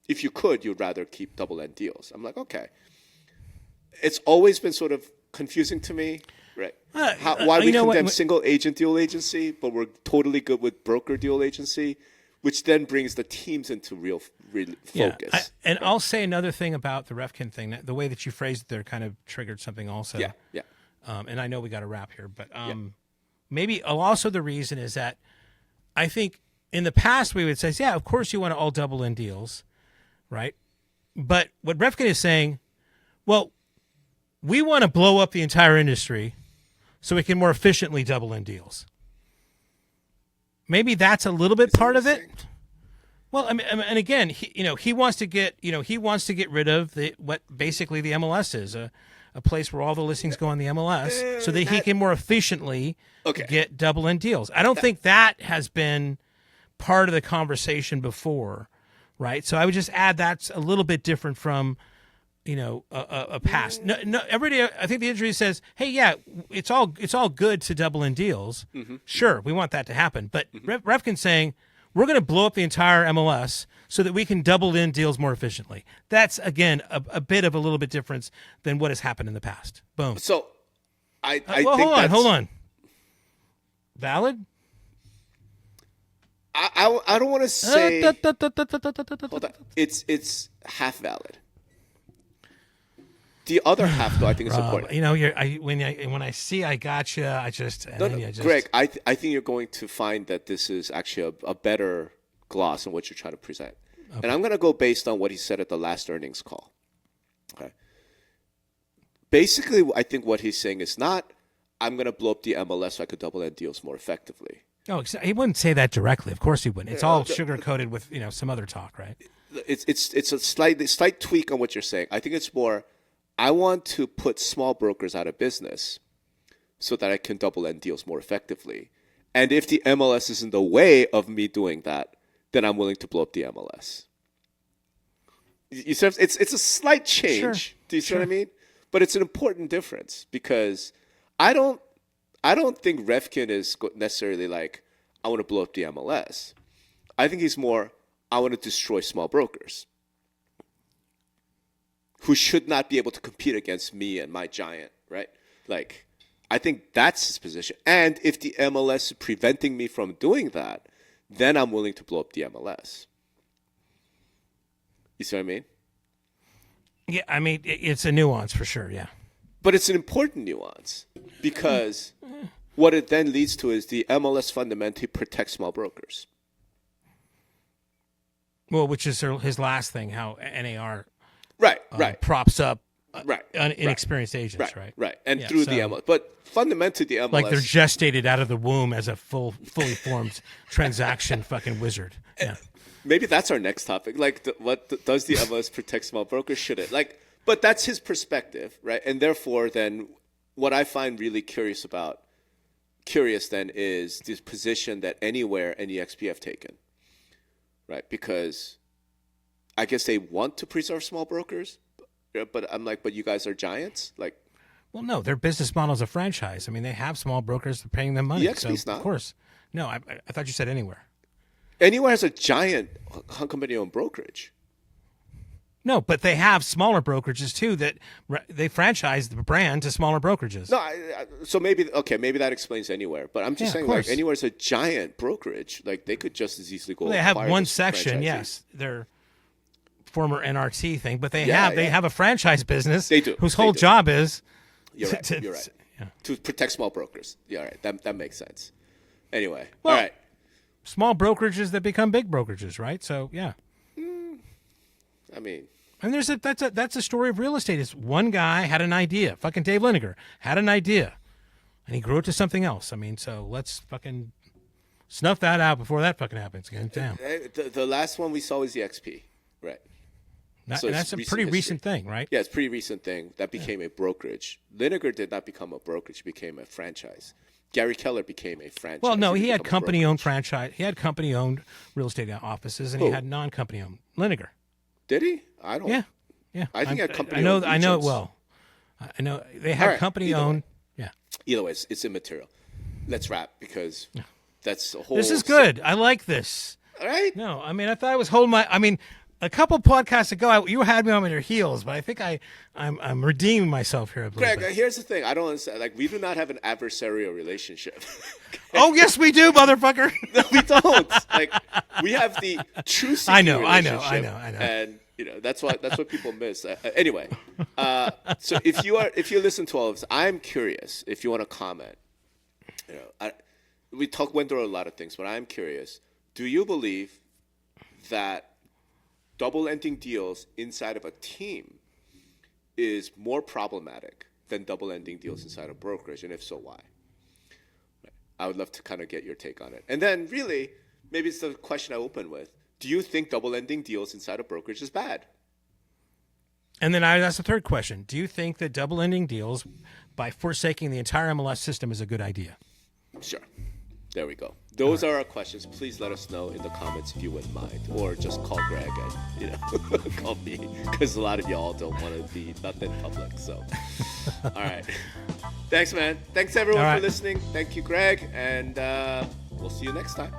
if you could, you'd rather keep double end deals. I'm like, okay. It's always been sort of confusing to me, right? Why we condemn single agent dual agency, but we're totally good with broker dual agency, which then brings the teams into real focus. I'll say another thing about the Refkin thing. The way that you phrased it there kind of triggered something also. Yeah. And I know we got to wrap here, but maybe also the reason is that I think in the past we would say, yeah, of course you want to all double in deals, right? But what Refkin is saying, well, we want to blow up the entire industry so we can more efficiently double in deals. Maybe that's a little bit part of it. Well, I mean, and again, he wants to get rid of what basically the MLS is, a place where all the listings go on the MLS, so that he can more efficiently get double end deals. I don't think that has been part of the conversation before, right? So I would just add that's a little bit different from a past. No, every day I think the industry says, hey, yeah, it's all good to double in deals. Mm-hmm. Sure, we want that to happen, but Refkin's saying, we're going to blow up the entire MLS so that we can double in deals more efficiently. That's, again, a bit of a little bit difference than what has happened in the past. Boom. So, I think hold on. Valid? I don't want to say... Hold on. It's half valid. The other half, though, I think is important. You know, when I see I got you, I just, Greg, I think you're going to find that this is actually a better gloss on what you're trying to present. Okay. And I'm going to go based on what he said at the last earnings call. Okay. Basically, I think what he's saying is not, I'm going to blow up the MLS so I could double end deals more effectively. No, he wouldn't say that directly. Of course he wouldn't. It's all sugar-coated with, some other talk, right? It's a slight tweak on what you're saying. I think it's more, I want to put small brokers out of business so that I can double end deals more effectively. And if the MLS is in the way of me doing that, then I'm willing to blow up the MLS. You see, it's a slight change. Sure. Do you see what I mean? But it's an important difference because I don't think Revkin is necessarily like, I want to blow up the MLS. I think he's more, I want to destroy small brokers who should not be able to compete against me and my giant, right? Like, I think that's his position. And if the MLS is preventing me from doing that, then I'm willing to blow up the MLS. You see what I mean? Yeah, I mean, it's a nuance for sure, yeah. But it's an important nuance because what it then leads to is the MLS fundamentally protects small brokers. Well, which is his last thing, how NAR props up inexperienced agents, right? Right, and through the MLS. But fundamentally, the MLS... Like they're gestated out of the womb as a fully formed transaction fucking wizard. Yeah. Maybe that's our next topic. Like, what does the MLS protect small brokers? Should it? Like, but that's his perspective, right? And therefore, then, what I find really curious then is this position that Anywhere and EXP have taken, right? Because I guess they want to preserve small brokers, but I'm like, but you guys are giants, like. Well, no, their business model is a franchise. I mean, they have small brokers paying them money. EXP's so, not. Of course. No, I thought you said Anywhere. Anywhere has a giant company-owned brokerage. No, but they have smaller brokerages too that they franchise the brand to smaller brokerages. No, so maybe that explains Anywhere. But I'm just saying, like, Anywhere is a giant brokerage. Like, they could just as easily go. Well, they have one section, yes, their former NRT thing, but they have a franchise business. They do. Whose whole job is. You're right. You're right. Yeah. To protect small brokers. Yeah, all right. That makes sense. Anyway, well, all right. Small brokerages that become big brokerages, right? So yeah. I mean, and that's a story of real estate. Is one guy had an idea, fucking Dave Liniger had an idea, and he grew it to something else. I mean, so let's fucking snuff that out before that fucking happens again. Damn. The last one we saw was the XP, right? So that's a pretty recent thing, right? Yeah, it's a pretty recent thing that became a brokerage. Liniger did not become a brokerage; became a franchise. Gary Keller became a franchise. Well, no, he had company-owned franchise. He had company-owned real estate offices, and he had non-company-owned. Liniger. Did he? I don't. Yeah. I think he had company-owned. I know it well. I know they had company-owned. Yeah. Either way, it's immaterial. Let's wrap because that's a whole. This is good. I like this. All right. No, I mean, I thought I was holding my. I mean, a couple podcasts ago, you had me on your heels, but I think I'm redeeming myself here a little Greg, bit. here's the thing. I don't understand. Like, we do not have an adversarial relationship. Oh, yes, we do, motherfucker. No, we don't. Like, we have the true secret relationship. I know. And that's what people miss. Anyway, so if you listen to all of this, I'm curious if you want to comment. We went through a lot of things, but I'm curious. Do you believe that double-ending deals inside of a team is more problematic than double-ending deals inside a brokerage, and if so, why? I would love to kind of get your take on it. And then, really, maybe it's the question I open with. Do you think double-ending deals inside a brokerage is bad? And then that's the third question. Do you think that double-ending deals, by forsaking the entire MLS system, is a good idea? Sure. There we go. Those are our questions. Please let us know in the comments if you wouldn't mind, or just call Greg and call me, because a lot of y'all don't want to be nothing public. So, all right. Thanks, man. Thanks everyone for listening. Thank you, Greg, and we'll see you next time.